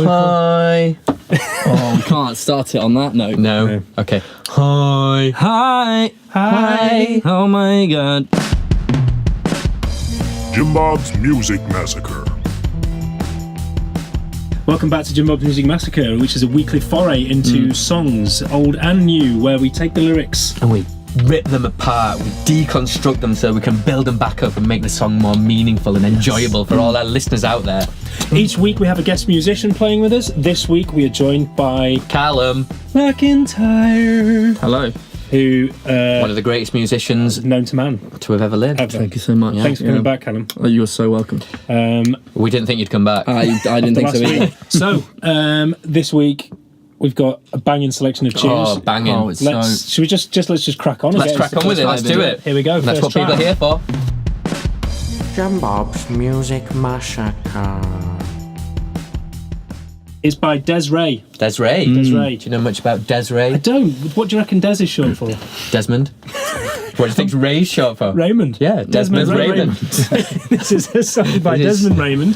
Hi. Oh, we can't start it on that note. No. Okay. Hi. Hi. Hi. Oh my god. JimBob's Music Massacre. Welcome back to JimBob's Music Massacre, which is a weekly foray into songs, old and new, where we take the lyrics And we rip them apart, we deconstruct them so we can build them back up and make the song more meaningful and enjoyable for all our listeners out there. Each week we have a guest musician playing with us. This week we are joined by Callum, McIntyre, Hello. who one of the greatest musicians known to man. to have ever lived. Ever. Thank you so much. Thanks for coming back, Callum. Oh, you're so welcome. We didn't think you'd come back. I didn't think so Last either. week. So this week we've got a banging selection of tunes. Oh, banging. Oh, it's Should we let's just crack on? and Let's get crack into on with the it, first let's do track. it. Here we go. That's what first people are track. here for. JimBob's Music Massacre. It's by Des'Ray. Des'Ray. Des'Ray. Do you know much about Des'Ray? I don't. What do you reckon Des is short for? Desmond. What do you think's Ray's short for? Raymond. Yeah, Desmond Raymond. This is a song by It is. Desmond Raymond.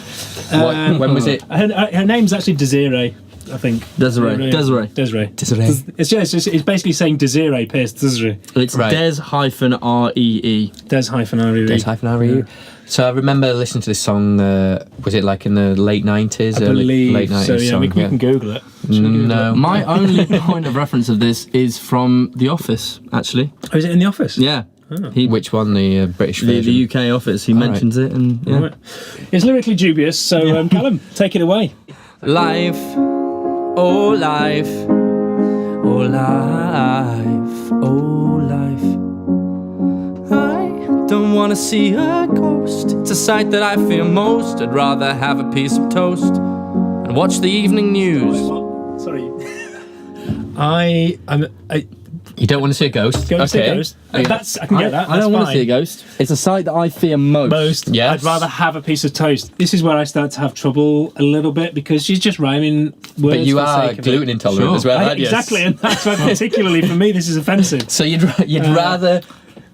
When was it? Her name's actually Desiree, I think. Desiree. Desiree. It's basically saying Desiree Pierce Desiree. It's Right. Des-R-E-E. Des-R-E-E. Des-R-E-E. So I remember listening to this song, was it like in the late 90s? I believe late 90s so, yeah. song, We can Google it. No. My only point of reference of this is from The Office, actually. Oh, is it in The Office? Yeah. He, Which one? The British version? the UK Office. He mentions it, and yeah. Right. It's lyrically dubious, so Callum, take it away. Life, oh life, oh life, oh life. I don't wanna see a ghost. It's a sight that I fear most. I'd rather have a piece of toast and watch the evening news. What? Sorry. You don't want to see a ghost? Go and see Okay. a ghost. I can get that. I don't want to That's see a fine. ghost. It's a sight that I fear most. Yes. I'd rather have a piece of toast. This is where I start to have trouble a little bit because she's just rhyming words. But you for the are sake of gluten it. intolerant Sure. as well, aren't you? Exactly, and that's why particularly for me this is offensive. So you'd rather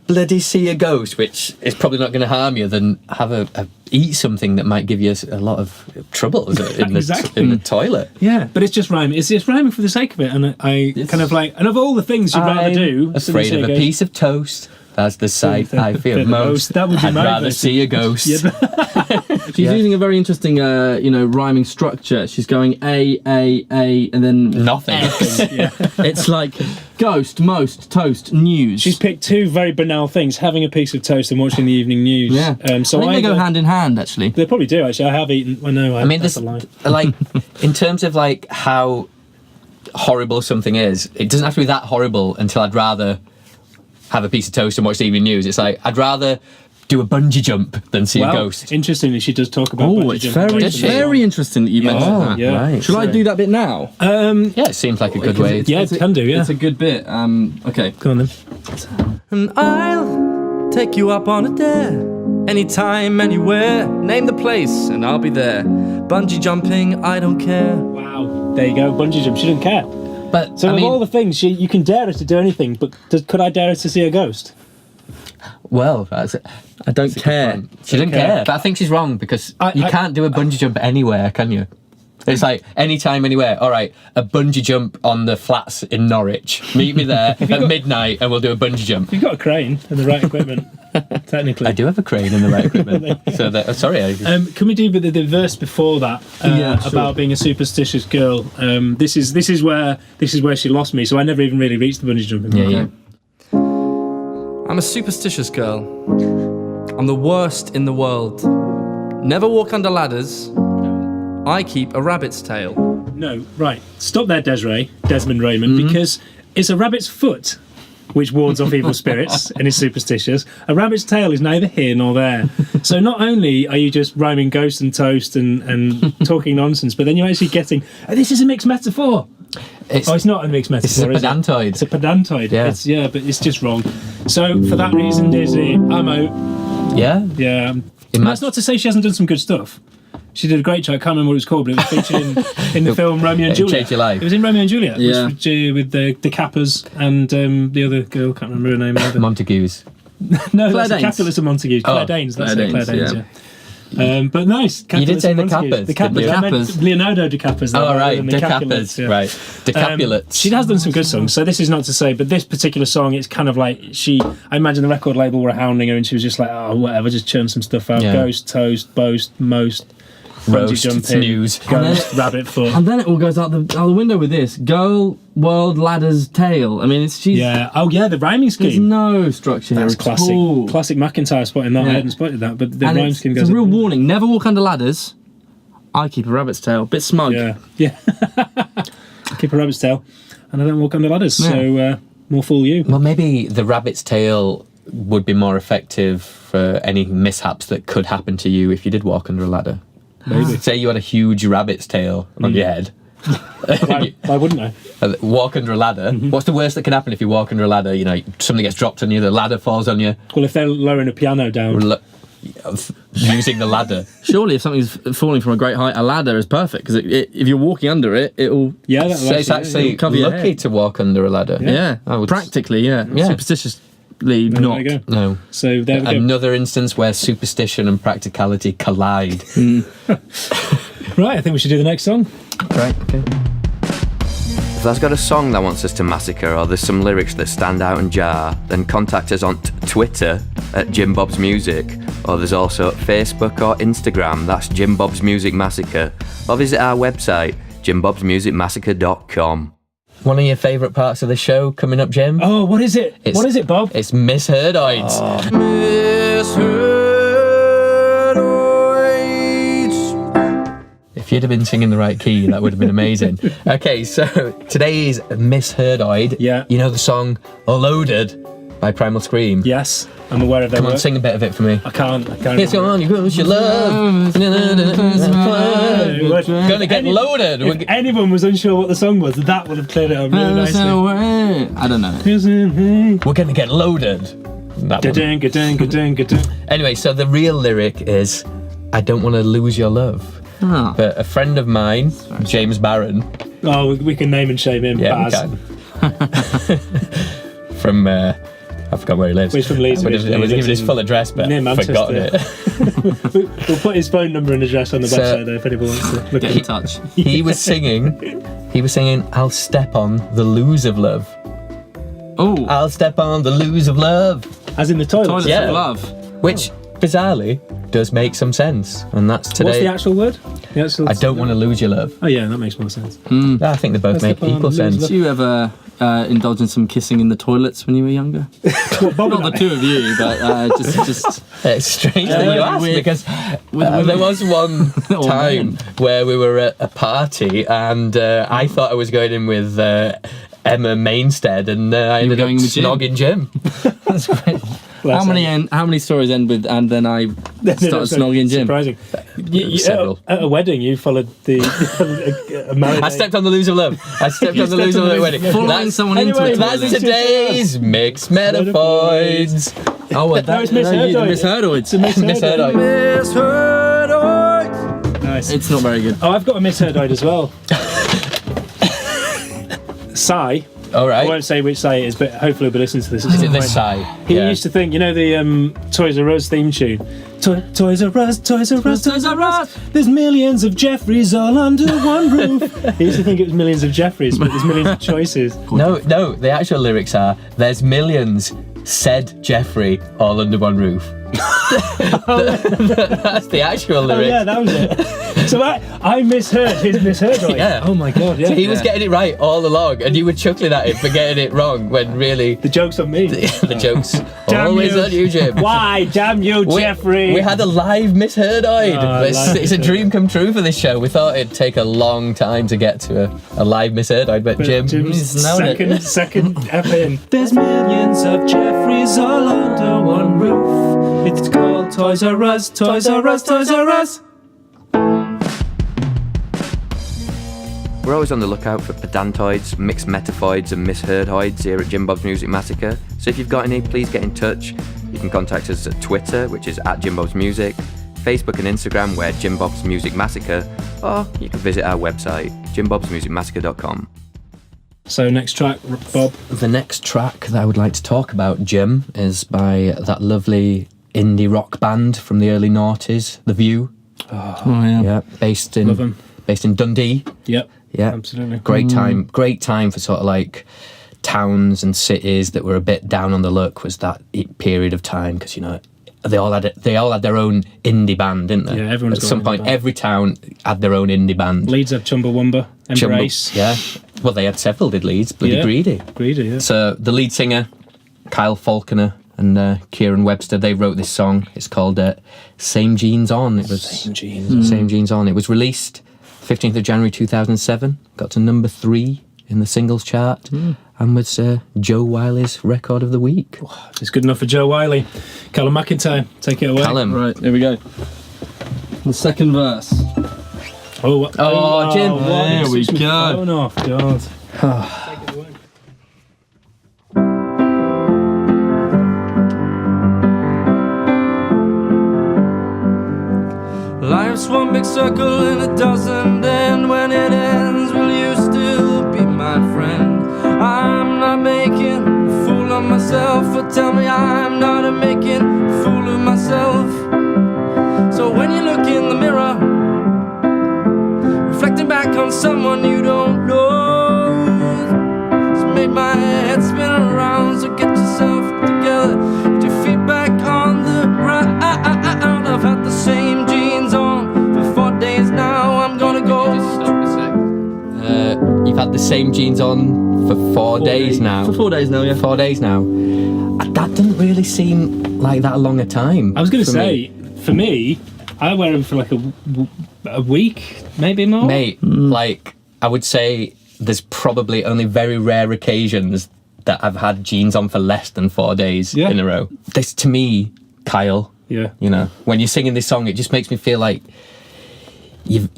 bloody see a ghost, which is probably not going to harm you, than have eat something that might give you a lot of trouble in the toilet. Yeah, but it's just rhyming. It's just rhyming for the sake of it, and I kind of like. And of all the things you'd rather do, afraid of a piece of toast. That's the sight I fear the most. That would be I'd my rather version. see a ghost. She's using a very interesting, rhyming structure. She's going A, and then Nothing. it's like ghost, most, toast, news. She's picked two very banal things: having a piece of toast and watching the evening news. yeah. So I think they go hand in hand, actually. They probably do actually. I have eaten. I know. I mean, that's this, a lie. like, in terms of like how horrible something is, it doesn't have to be that horrible until I'd rather have a piece of toast and watch the evening news. It's like I'd rather do a bungee jump than see a ghost. Interestingly, she does talk about. Oh, bungee it's jumping. Did she? very interesting that you mentioned that. yeah. Right. Shall I do that bit now? Yeah, it seems like a good way. Yeah, it can do. Yeah, It's a good bit. Okay. go on then. And I'll take you up on a dare. Anytime, anywhere. Name the place and I'll be there. Bungee jumping, I don't care. Wow, there you go. Bungee jump. She didn't care. But So I of mean, all the things, you can dare her to do anything, but could I dare her to see a ghost? well, I don't care. she didn't care. But I think she's wrong because you can't do a bungee jump anywhere, can you? It's like anytime, anywhere. All right, a bungee jump on the flats in Norwich. Meet me there at midnight, and we'll do a bungee jump. You've got a crane and the right equipment, technically. I do have a crane and the right equipment. So sorry. Can we do the verse before that Yeah, sure. about being a superstitious girl? This is where she lost me. So I never even really reached the bungee jumping. Yeah. I'm a superstitious girl. I'm the worst in the world. Never walk under ladders. I keep a rabbit's tail. No, right. Stop there, Desmond Raymond, because it's a rabbit's foot which wards off evil spirits and is superstitious. A rabbit's tail is neither here nor there. So not only are you just rhyming ghost and toast and talking nonsense, but then you're actually getting this is a mixed metaphor. It's not a mixed metaphor. It's a pedantoid. It's a pedantoid. Yeah. But it's just wrong. So for that reason, Dizzy, I'm out. Yeah. Yeah. That's not to say she hasn't done some good stuff. She did a great job. I can't remember what it was called, but it was featured in the film Romeo and It'll Juliet. change your life. It was in Romeo and Juliet, Yeah. with the Capers and the other girl. Can't remember her name either. Montagues. No, Claire that's the Danes. Capulet of Montague. Claire Danes. That's Claire it. Claire Danes, Danes. But nice. You did say the Capulets. Kappas. The Kappas. I meant Leonardo DiCappa's. Oh, right. The Capulets. Right. The Capulets. She has done some good songs, so this is not to say, but this particular song, it's kind of like I imagine the record label were hounding her and she was just like, oh, whatever, just churn some stuff out. Yeah. Ghost, toast, boast, most, Roast, bungee jumping, snooze. ghost, rabbit foot. And then it all goes out the window with this. Girl, world, ladder's tail. I mean, she's... Yeah. Oh, yeah, the rhyming There's scheme. no structure here That's at classic. all. Classic McIntyre spotting that. Yeah. I hadn't spotted that, but the And rhyme it's scheme goes a real up. warning. Never walk under ladders. I keep a rabbit's tail. Bit smug. Yeah. Keep a rabbit's tail. And I don't walk under ladders, so more fool you. Well, maybe the rabbit's tail would be more effective for any mishaps that could happen to you if you did walk under a ladder. Maybe. Say you had a huge rabbit's tail on your head. Why wouldn't I? Walk under a ladder. What's the worst that can happen if you walk under a ladder? You know, something gets dropped on you, the ladder falls on you. Well, if they're lowering a piano down. Using the ladder. Surely if something's falling from a great height, a ladder is perfect, because if you're walking under it, it'll... Yeah, So it's actually cover your lucky head. to walk under a ladder. Yeah, I would practically, yeah. Yeah. Superstitiously There not. we go. No. So there we go. Another instance where superstition and practicality collide. Right, I think we should do the next song. Right, okay. If there's got a song that wants us to massacre, or there's some lyrics that stand out and jar, then contact us on Twitter at JimBob's Music, or there's also Facebook or Instagram, that's JimBob's Music Massacre, or visit our website, jimbobsmusicmassacre.com. One of your favourite parts of the show coming up, Jim? Oh, what is it? What is it, Bob? It's misheard-oids. If you'd have been singing the right key, that would have been amazing. Okay, so today's misheard-oid. Yeah. You know the song Loaded by Primal Scream? Yes, I'm aware of that. Come on, sing a bit of it for me. I can't. It's on you goes your love. Gonna get loaded. If anyone was unsure what the song was, that would have cleared it up really nicely. I don't know. We're gonna get loaded. That one. Ga-ding, ga-ding, ga-ding, ga-ding. Anyway, so the real lyric is, I don't want to lose your love. Ah. But a friend of mine, James Barron, Oh, we can name and shame him. yeah, Baz. we can. From, I forgot where he lives. Well, he's from Leeds I was originally. giving He his lives full address, but near Manchester. forgotten it. We'll put his phone number and address on the So- website there if anyone wants to look Get at in it. touch. He was singing, I'll step on the lose of love. Oh, I'll step on the lose of love. As in the toilet. toilets yeah. of love. Which, bizarrely, does make some sense. And that's What's the today. actual word? The actual I don't want to lose your love. Oh, yeah, that makes more sense. I think they both I'll make step on equal the lose sense. Did you ever indulge in some kissing in the toilets when you were younger? Bob Not and the two of you, but just It's strange that you asked with- because women. there was one Or time men. where we were at a party and I thought I was going in with Emma Mainstead and I ended up going with Jim. snogging Jim. That's great. how many stories end with and then I started snogging Jim? Surprising. Several. At a wedding, you followed the a married. I stepped on the lose of love. I stepped on the lose of love at the wedding. Following someone into Anyway, it. That's Lose your today's mixed metaphors. Oh, well, No, it's misheard-oids. misheard-oids. Misheard-oids. Nice. It's not very good. Oh, I've got a misheard-oid as well. Sai. All I right. won't say which Sai it is, but hopefully we'll listen to this. Is it this side? He used to think, you know, the Toys R Us theme tune. Toys R Us, Toys R Us, Toys R Us. There's millions of Jeffreys all under one roof. He used to think it was millions of Jeffreys, but there's millions of choices. No, the actual lyrics are, there's millions, said Jeffrey, all under one roof. That's the actual Oh lyric. yeah, that was it. So I misheard his misheard-oid. Yeah. Oh my god, yeah. So he was getting it right all along, and you were chuckling at him for getting it wrong, when really The joke's on me. the joke's Damn always you. on you, Jim. Why? Damn you, Jeffrey. We had a live misheard-oid. Oh, It's live a dream come true for this show. We thought it'd take a long time to get to a live misheard-oid, but Jim, Jim's he's nailed it. second F in. There's millions of Jeffreys all under one roof. It's called Toys R Us, Toys R Us, Toys R Us. We're always on the lookout for pedantoids, mixed metaphoids and misheard-oids here at JimBob's Music Massacre. So if you've got any, please get in touch. You can contact us at Twitter, which is at JimBob's Music, Facebook and Instagram, where JimBob's Music Massacre, or you can visit our website, jimbobsmusicmassacre.com. So next track, Bob. The next track that I would like to talk about, Jim, is by that lovely indie rock band from the early noughties, The View. Oh yeah. Yeah, based in Love 'em. Dundee. Yep. Yeah, Absolutely. Great time for sort of like towns and cities that were a bit down on the luck. Was that period of time, because they all had their own indie band, didn't they? Yeah, everyone's at got some an point. indie band. Every town had their own indie band. Leeds have Chumbawamba, Embrace. Yeah, well, they had several. Did Leeds? Bloody Yeah. Greedy. Greedy, yeah. So the lead singer, Kyle Falconer, and Kieran Webster, they wrote this song. It's called "Same Jeans On." It was Same Jeans. Same Jeans On. It was released 15th of January 2007. Got to number 3 in the singles chart, and was Joe Wiley's record of the week. It's good enough for Joe Wiley. Callum McIntyre, take it away. Callum. Right, here we go. The second verse. Oh, Jim. what? There You we switched my go. phone off, God. Take it away. Life's one big circle and it doesn't end. When it ends, will you still be my friend? I'm not making a fool of myself, or tell me I'm not making a fool of myself. So when you look in the mirror, reflecting back on someone you don't know, it's made my head spin around. So get yourself together, put your feet back on the ground. I've had the same jeans on for 4 days now. I'm gonna go. Just stop a sec. You've had the same jeans on for 4 days now. For 4 days now, yeah. 4 days now. That doesn't really seem like that long a time. I was going to for say, me. for me, I wear them for like a week, maybe more. Mate, like, I would say there's probably only very rare occasions that I've had jeans on for less than 4 days Yeah. in a row. This, to me, Kyle, Yeah. when you're singing this song, it just makes me feel like your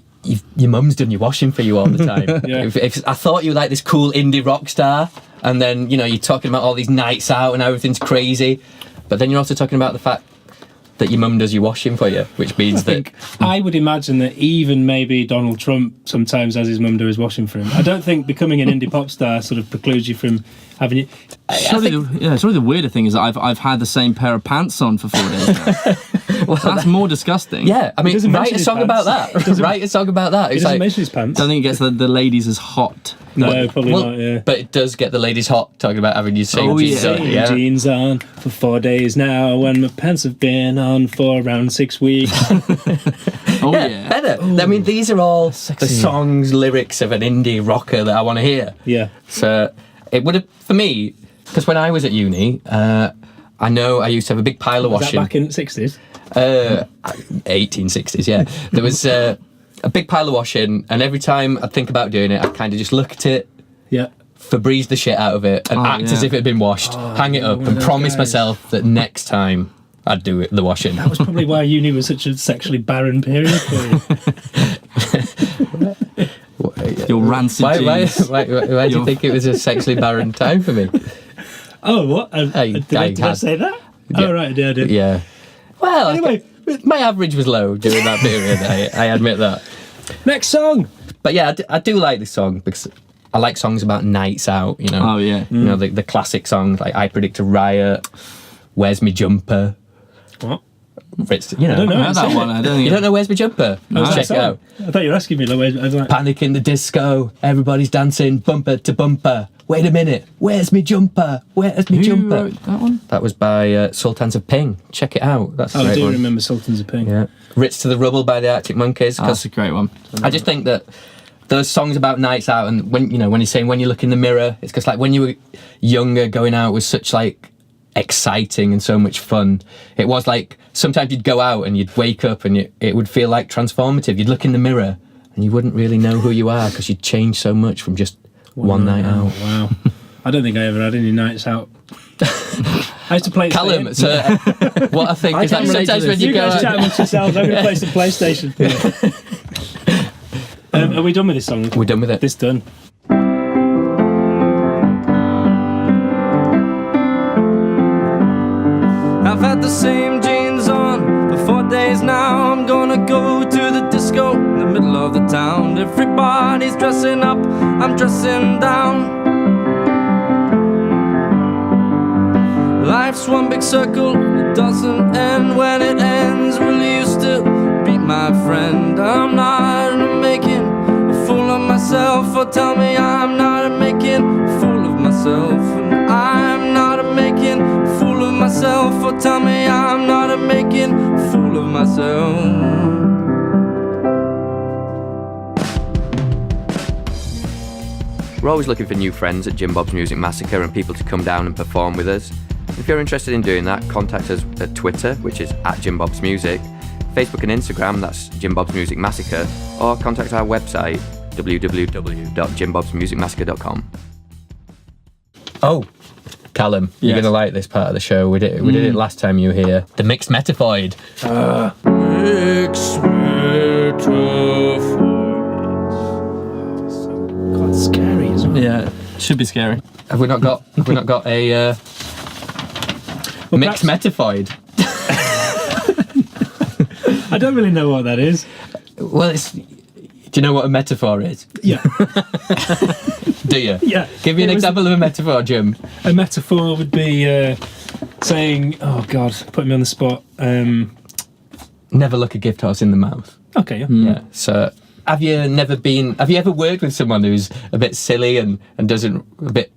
mum's done your washing for you all the time. Yeah. if I thought you were like this cool indie rock star, and then, you're talking about all these nights out and everything's crazy, but then you're also talking about the fact that your mum does your washing for you, which means that... I would imagine that even maybe Donald Trump sometimes has his mum do his washing for him. I don't think becoming an indie pop star sort of precludes you from having it. Surely the weirder thing is that I've had the same pair of pants on for 4 days now. That's more disgusting. Yeah, I mean, doesn't write mention a his song about pants. that. Write a song about that. He It's doesn't like... mention his pants. I don't think it gets the ladies as hot. No, probably Well, not, yeah. but it does get the ladies hot talking about having your same Oh, jeans yeah. on. Yeah. Jeans on for 4 days now, when my pants have been on for around 6 weeks. Oh Yeah, yeah. better. I mean, these are all the songs, lyrics of an indie rocker that I want to hear. Yeah. So it would have, for me, because when I was at uni, I know I used to have a big pile of Was that washing. back in the 60s? 1860s, yeah. There was a big pile of washing, and every time I'd think about doing it, I'd kind of just look at it, Yeah. Febreze the shit out of it, and act yeah. as if it had been washed, hang it up, one of and those promise guys. myself that next time I'd do the washing. That was probably why uni was such a sexually barren period for you. Your rancid Why jeans. do you think it was a sexually barren time for me? Oh, what? Did I had- say that? Yeah. Oh, right, I did. Yeah. Well, Anyway. my average was low during that period. I admit that. Next song. But yeah, I do like this song because I like songs about nights out. Oh yeah. The classic songs like "I Predict a Riot," "Where's Me Jumper." What? Ritz, I don't know. I heard that one. I don't think You don't know "Where's Me Jumper"? What's that Check it song? out. I thought you were asking me. Like, I was like, Panic in the disco, everybody's dancing bumper to bumper. Wait a minute, where's me jumper? Where's me Who jumper? wrote that one? That was by Sultans of Ping. Check it out. That's a I great do one. remember Sultans of Ping. Yeah. Ritz to the Rubble by the Arctic Monkeys. Oh, that's a great one. I just think that those songs about nights out, and when you're saying when you look in the mirror, it's because like when you were younger, going out was such like exciting and so much fun. It was like sometimes you'd go out and you'd wake up and it would feel like transformative. You'd look in the mirror and you wouldn't really know who you are because you'd changed so much from just one night out. Wow. I don't think I ever had any nights out. I used to play. Callum, so what I think is can that relate to sometimes this. when you You go guys out, chat amongst yourselves. I'm going to play some PlayStation. Are we done with this song? we're done with it. This done. I've had the same jeans on for 4 days now. I'm gonna go to the disco in the middle of the town. Everybody's dressing up, I'm dressing down. Life's one big circle, it doesn't end. When it ends, will you still be my friend? I'm not making a fool of myself, or tell me I'm not making a fool of myself. And I'm not making a fool of myself, or tell me I'm not making a fool of myself. We're always looking for new friends at JimBob's Music Massacre and people to come down and perform with us. If you're interested in doing that, contact us at Twitter, which is @JimBob's Music, Facebook and Instagram, that's JimBob's Music Massacre, or contact our website, www.jimbobsmusicmassacre.com. Oh, Callum, you're Yes. going to like this part of the show. We did it last time you were here. The mixed metaphoid. Mixed metaphors. Quite scary, isn't it? Yeah, should be scary. Have we not got a mixed metaphoid? I don't really know what that is. Well, do you know what a metaphor is? Yeah. Do you? Yeah. Give me an It was- example of a metaphor, Jim. A metaphor would be saying, oh God, put me on the spot. Never look a gift horse in the mouth. Okay, yeah. Yeah. So, have you ever worked with someone who's a bit silly and doesn't they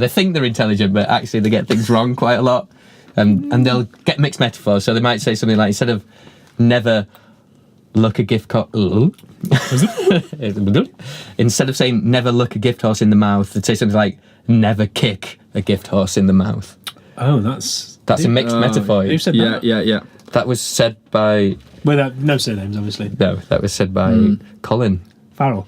think they're intelligent, but actually they get things wrong quite a lot, and they'll get mixed metaphors. So they might say something like, instead of never look a gift instead of saying never look a gift horse in the mouth, they'd say something like never kick a gift horse in the mouth. Oh, that's a mixed metaphor. Who said that? Yeah. That was said by No surnames, obviously. that was said by Colin. Farrell.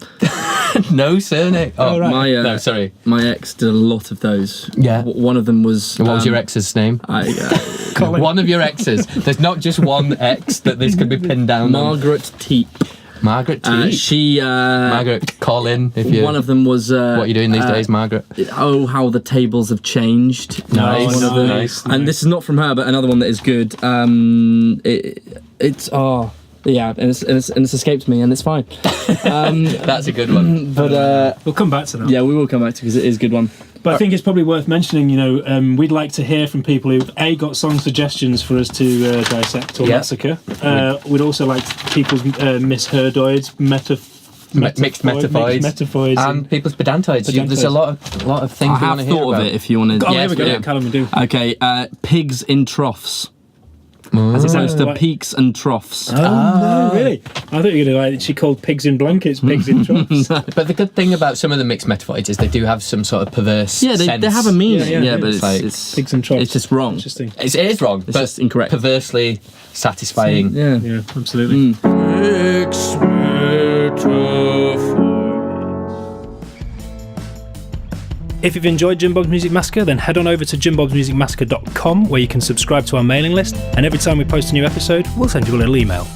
No surname. Oh, right. no, sorry. My ex did a lot of those. Yeah. One of them was. What was your ex's name? Colin. One of your exes. There's not just one ex that this could be pinned down on. Margaret Teep. Margaret T. She. Margaret Colin. If you. One of them was. What are you doing these days, Margaret? Oh, how the tables have changed. Nice. One of them. Nice. And this is not from her, but another one that is good. Yeah, and it's escaped me, and it's fine. That's a good one. But We'll come back to that. yeah, we will come back to because it is a good one. But I think it's probably worth mentioning, we'd like to hear from people who've got song suggestions for us to dissect or Yeah. massacre. We'd also like people's misheard-oids, Mixed metaphoids. Metaphoids. And people's pedantoids. There's a lot of things I we want have to hear thought about. of it. If you want to. Oh, Yes, here we we go. do. Callum, we do. Okay, pigs in troughs. As opposed to Right. peaks and troughs. Oh, no, really? I thought you were going to she called pigs in blankets, pigs in troughs. But the good thing about some of the mixed metaphoids is they do have some sort of perverse Yeah, they sense. have a meaning. Yeah, Yeah, but it's like it's Pigs and troughs. it's just wrong. Interesting. It is wrong, but just incorrect. perversely satisfying. Yeah. Yeah, absolutely. If you've enjoyed JimBob's Music Massacre, then head on over to jimbobsmusicmassacre.com, where you can subscribe to our mailing list, and every time we post a new episode, we'll send you a little email.